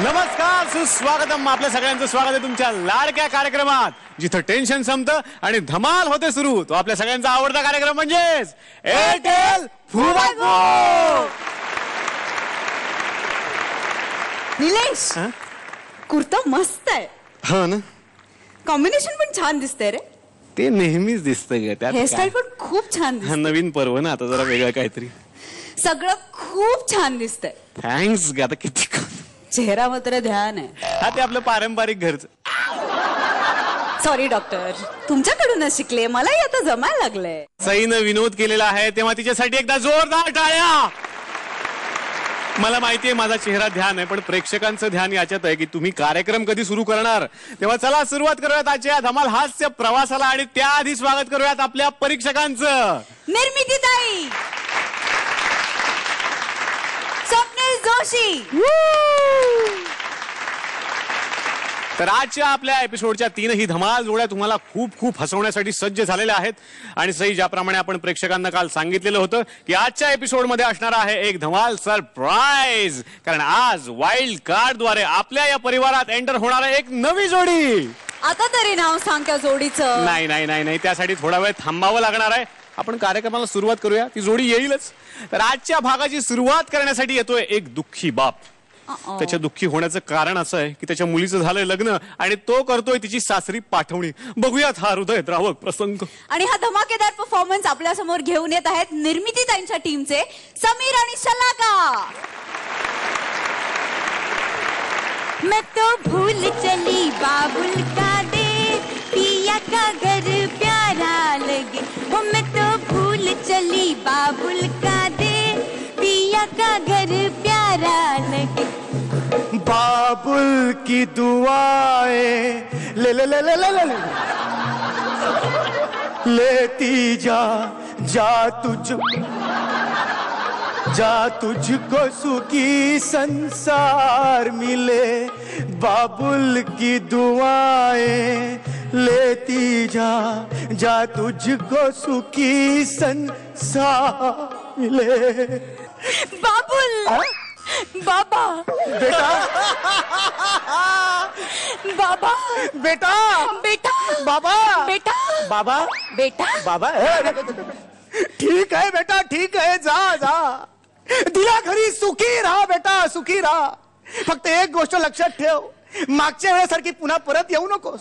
नमस्कार, सुस्वागतम. आपल्या सगळ्यांचं स्वागत आहे तुमच्या लाडक्या कार्यक्रमात, जिथं टेन्शन संपतं आणि धमाल होते सुरू. तो आपल्या सगळ्यांचा आवडता कार्यक्रम म्हणजेच एअरटेल फुवाफू. निलेश, कुर्ता मस्त आहे. हो ना, कॉम्बिनेशन पण छान दिसतंय रे. ते नेहमीच दिसतंय. त्यात हेअरस्टाईल पण खूप छान दिसते. नवीन पर्व ना, आता जरा वेगळं काहीतरी. सगळं खूप छान दिसतंय. थँक्स. आता किती चेहरा मात्र ध्यान आहे. हा, ते आपलं पारंपरिक घरचं. सॉरी डॉक्टर, तुमच्याकडूनच शिकले, मलाही आता जमायला लागलंय. सईनं विनोद केलेला आहे तेव्हा तिच्यासाठी एकदा जोरदार टाळ्या. मला माहितीये माझा चेहरा ध्यान आहे, पण प्रेक्षकांचं ध्यान याच्यात आहे की तुम्ही कार्यक्रम कधी सुरू करणार. तेव्हा चला सुरुवात करूयात आजच्या धमाल हास्य प्रवासाला, आणि त्याआधी स्वागत करूयात आपल्या परीक्षकांचं. निर्मितीताई, स्वप्नील जोशी. तर आजच्या आपल्या एपिसोडच्या तीनही धमाल जोड्या तुम्हाला खूप खूप हसवण्यासाठी सज्ज झालेल्या आहेत. आणि सई, ज्याप्रमाणे आपण प्रेक्षकांना काल सांगितलेलं होतं की आजच्या एपिसोडमध्ये असणार आहे एक धमाल सरप्राईज, कारण आज वाईल्ड कार्डद्वारे आपल्या या परिवारात एंटर होणार आहे एक नवी जोडी. आता तरी नाव सांग त्या जोडीचं. नाही नाही नाही नाही, त्यासाठी थोडा वेळ थांबावं लागणार आहे. आपण कार्यक्रमाला सुरुवात करूया, ती जोडी येईलच. तर आजच्या भागाची सुरुवात करण्यासाठी येतोय एक दुःखी बाप. त्याच्या दुःखी होण्याचं कारण असं आहे की त्याच्या मुलीचं झालंय लग्न आणि तो करतोय तिची सासरी पाठवणी. बघूयात हा हृदयद्रावक प्रसंग. आणि हा धमाकेदार परफॉर्मन्स आपल्या समोर घेऊन येत आहेत निर्मितीताईंच्या टीमचे समीर आणि शलाका. मैं तो भूल चली बाबुल का दे, पिया का घर प्यारा लगे. वो मैं तो भूल चली बाबुल का दे, पिया का घर प्यारा लगे. बाबुल की दुआएं ले ले ले ले ले ले लेती जा तुझको सुखी संसार मिले. बाबुल की दुआएं लेती जा तुझको सुखी संसार मिले. बाबुल, बाबा, बेटा बाबा, बेटा बेटा, बाबा, बेटा, बाबा, बेटा, बाबा. ठीक आहे बेटा, ठीक आहे. जा दिला घरी सुखी राहा बेटा, सुखी राहा. फक्त एक गोष्ट लक्षात ठेव, मागच्या वेळेसारखी पुन्हा परत येऊ नकोस.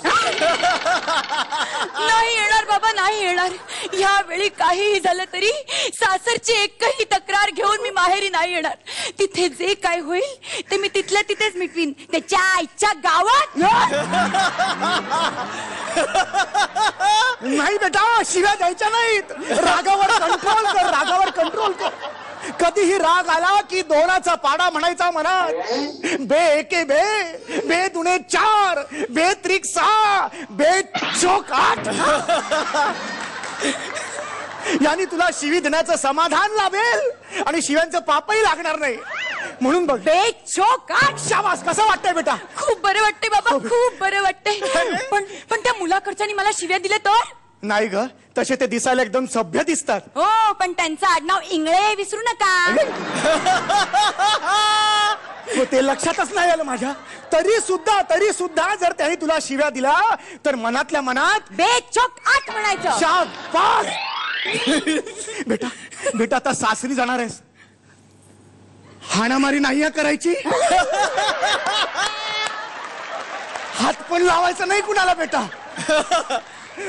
नाही येणार बाबा, नाही येणार. ह्या वेळी काहीही झालं तरी सासरची एकही तक्रार घेऊन मी माहेरी नाही येणार. तिथे जे काय होईल ते मी तिथल्या तिथेच मिटवीन, त्याच्या आईच्या गावात. नाही बेटा, शिव्या द्यायच्या नाहीत. रागावर कंट्रोल कर, रागावर कंट्रोल कर. कधीही राग आला की दोनाचा पाडा म्हणायचा मनात. बे एके बे दुने 4, बे त्रिक 6, बे चोक 8. यानी तुला शिवी देण्याचं समाधान लाभेल आणि शिव्यांचं पापही लागणार नाही. म्हणून बघ, बे चोक 8. शाबास. कसं वाटतंय बेटा? खूप बरं वाटतंय बाबा, खूप बरं वाटतंय. पण त्या मुलाकडच्यानी मला शिव्या दिल्या तर? नाही ग, तसे ते दिसायला एकदम सभ्य दिसतात. हो, पण त्यांचं आडनाव इंगळे विसरू नका. ते लक्षातच नाही आलं माझ्या. तरी सुद्धा जर त्यांनी तुला शिव्या दिला तर मनातल्या मनात बे चोक 8 म्हणायचं. शाबास. बेटा आता सासरी जाणार आहेस, हाणामारी नाही करायची. हात पण लावायचा नाही कुणाला बेटा.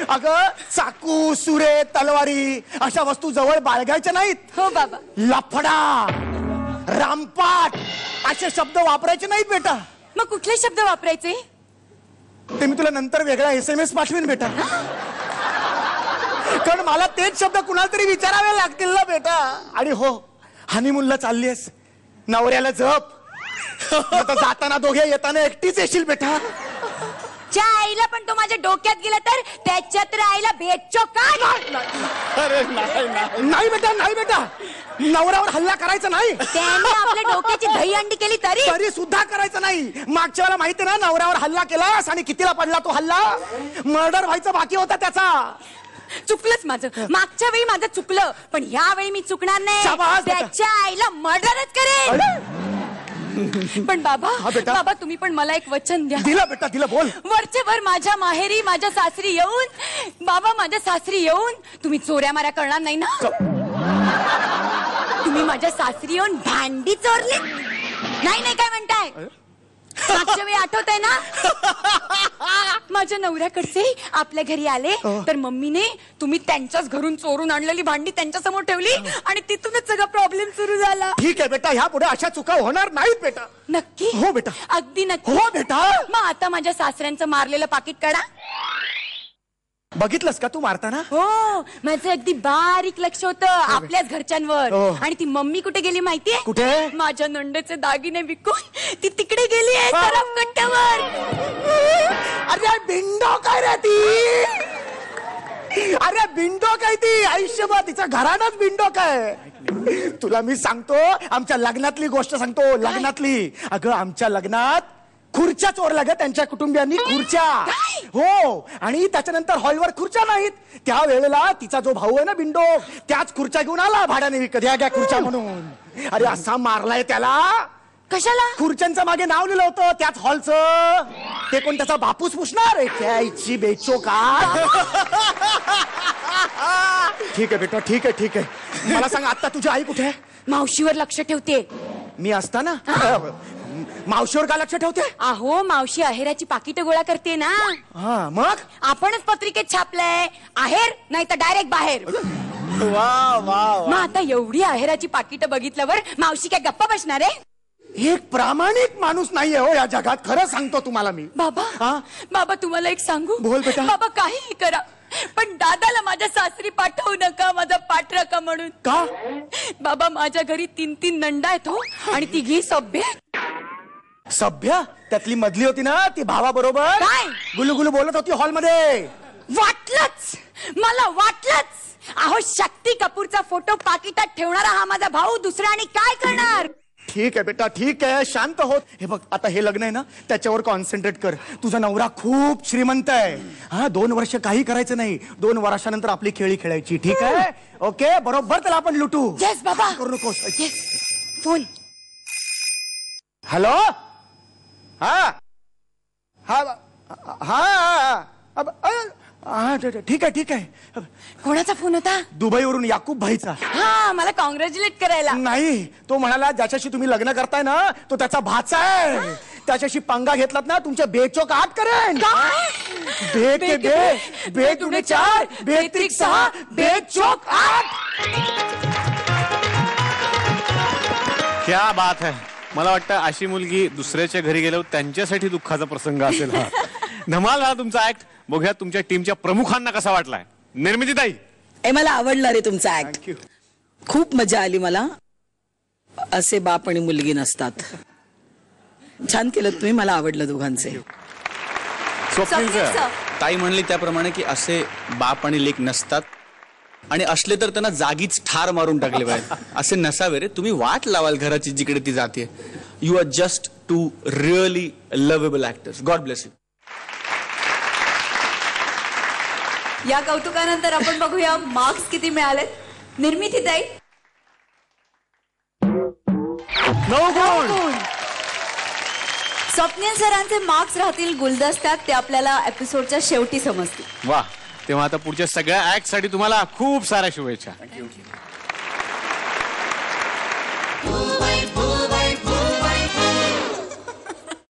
अगं, चाकू, सुरे, तलवारी अशा वस्तू जवळ बाळगायच्या नाहीत. हो बाबा. लफडा, रामपाट असे शब्द वापरायचे नाहीत बेटा. मग कुठले शब्द वापरायचे? ते मी तुला नंतर वेगळा SMS पाठवेन बेटा. कारण मला तेच शब्द कुणाला तरी विचारावे लागतील ना बेटा. आणि हो, हनीमूनला चाललीस, नवऱ्याला जप. आता जाताना दोघे, येताना एकटीच येशील बेटा. च्या आईला पण तो माझ्या डोक्यात गेला तर त्याच्यात राहायला भेटचो का? अरे नाही बेटा, नाही बेटा. नवऱ्यावर हल्ला करायचा नाही. त्याने आपल्या डोक्याची दही अंडी केली तरी सुद्धा करायचं नाही. मागच्या वेळेला माहिती ना, नवऱ्यावर हल्ला केलास आणि कितीला पडला तो हल्ला. मर्डर व्हायचं बाकी होता त्याचा. चुकलंच माझं. मागच्या वेळी माझं चुकलं, पण ह्या वेळी मी चुकणार नाही. त्याच्या आईला मर्डरच करेन. पण बाबा हा, बेटा. बाबा तुम्ही पण मला एक वचन द्या. दिलं बेटा दिलं, बोल. वरचे भर माझ्या माहेरी माझ्या सासरी येऊन बाबा माझ्या सासरी येऊन तुम्ही चोऱ्या माऱ्या करणार नाही ना? तुम्ही माझ्या सासरी येऊन भांडी चोरली नाही काय म्हणताय? मागच्या वेळी आठवतंय ना माझ्या नवऱ्याकडचे आपल्या घरी आले तर मम्मीने तुम्ही त्यांच्याच घरून चोरून आणलेली भांडी त्यांच्या समोर ठेवली आणि तिथूनच सगळा प्रॉब्लेम सुरू झाला. ठीक आहे बेटा, ह्या पुढे अशा चुका होणार नाहीत बेटा. नक्की? हो बेटा. अगदी नक्की? हो बेटा. मग आता माझ्या सासऱ्यांचं मारलेलं पाकिट काढा. बघितलंस का तू मारताना? हो माझं अगदी बारीक लक्ष होतं आपल्याच घरच्यांवर. हो. आणि ती मम्मी कुठे गेली माहितीये? कुठे? माझ्या नंडेचे दागिने विकून ती तिकडे गेली आहे कट्ट्यावर. अरे बिंडो काय रे ती? अरे बिंडो काय ती? आयुष्यभर तिचा घरानच बिंडो काय? तुला मी सांगतो, आमच्या लग्नातली गोष्ट सांगतो. लग्नातली. अगं आमच्या लग्नात खुर्च्या चोरल्या ग त्यांच्या कुटुंबियांनी. खुर्च्या. हो. आणि त्याच्यानंतर हॉलवर खुर्च्या नाहीत. त्या वेळेला तिचा जो भाऊ आहे ना बिंडो, त्याच खुर्च्या घेऊन आला भाड्याने विकत. या घ्या खुर्च्या म्हणून. अरे असा मारलाय त्याला. कशाला? खुर्च्यांचं मागे नाव लिहिलं होतं त्याच हॉलचं. ते कोण त्याचा बापूस पुसणार आहे? त्याची बेचो का? ठीक आहे बेटा, ठीक आहे ठीक आहे. मला सांग आता तुझी आई कुठे आहे? मावशीवर लक्ष ठेवते. मी असताना मावशीवर का लक्ष ठेवते? अहो मावशी आहेराची पाकिट गोळा करते ना. हा मग आपणच पत्रिकेत छापलंय आहेर नाही तर डायरेक्ट बाहेर. वा वा. मग आता एवढी आहेराची पाकिट बघितल्यावर मावशी काय गप्पा बसणार आहे? एक प्रामाणिक माणूस नाहीये हो या जगात. खरं सांगतो तुम्हाला मी. बाबा हा? बाबा तुम्हाला एक सांगू? बोल बेटा. बाबा काही करा पण दादाला माझ्या सासरी पाठवू नका माझा पाठराका म्हणून. का? बाबा माझ्या घरी 3 नंदा आहेत हो आणि तिघी सभ्य. सभ्य? त्यातली मधली होती ना ती भावा बरोबर काय? गुलुगुलू बोलत होती हॉलमध्ये. वाटलंच मला वाटलंच. अहो शक्ती कपूरचा फोटो पाकिटात ठेवणारा हा माझा भाऊ दुसरा आणि काय करणार? ठीक आहे बेटा ठीक आहे, शांत होत. हे बघ आता हे लग्न आहे ना त्याच्यावर कॉन्सन्ट्रेट कर. तुझा नवरा खूप श्रीमंत आहे. हा 2 वर्ष काही करायचं नाही. 2 वर्षानंतर आपली खेळी खेळायची. ठीक आहे? ओके बरोबर त्याला आपण लुटू. येस बाबा. करू नकोस. फोन. हॅलो. हा हा हा हा ठीक आहे ठीक आहे. कोणाचा फोन होता? दुबईवरून याकूब भाईचा. हा मला कॉंग्रॅच्युलेट करायला. नाही तो म्हणाला ज्याच्याशी तुम्ही लग्न करताय ना तो त्याचा भाचा आहे. त्याच्याशी पंगा घेतलात ना तुमच्या बेचोक आठ करेन. बे के बे बे दुणे 4 बे त्रिक 6 बेचोक 8. क्या बात है. मला वाटतं अशी मुलगी दुसऱ्याच्या घरी गेल्यावर त्यांच्यासाठी दुःखाचा प्रसंग असेल हा. धमाल हा तुमचा ऍक्ट. बघूया तुमच्या टीमच्या प्रमुखांना कसा वाटलाय. निर्मितीताई. मला आवडला रे तुमचा ऍक्ट. खूप मजा आली मला. असे बाप आणि मुलगी नसतात. छान केलं तुम्ही. मला आवडलं दोघांचे. स्वप्नील सर. ताई म्हणली त्याप्रमाणे की असे बाप आणि लेक नसतात आणि असले तर त्यांना जागीच ठार मारून टाकले पाहिजे. असे नसावे रे. तुम्ही वाट लावाल घराची जिकडे ती जाते. You are just 2 really lovable actors. God bless you. या कौतुकानंतर आपण बघूया मार्क्स किती मिळाले. निर्मितीताई. 9 गुण. स्वप्नील सरांचे मार्क्स राहतील गुलदस्त्यात. ते आपल्याला एपिसोडच्या शेवटी समजतील. वा. तेव्हा आता पुढच्या सगळ्या ऍक्ट साठी तुम्हाला खूप साऱ्या शुभेच्छा.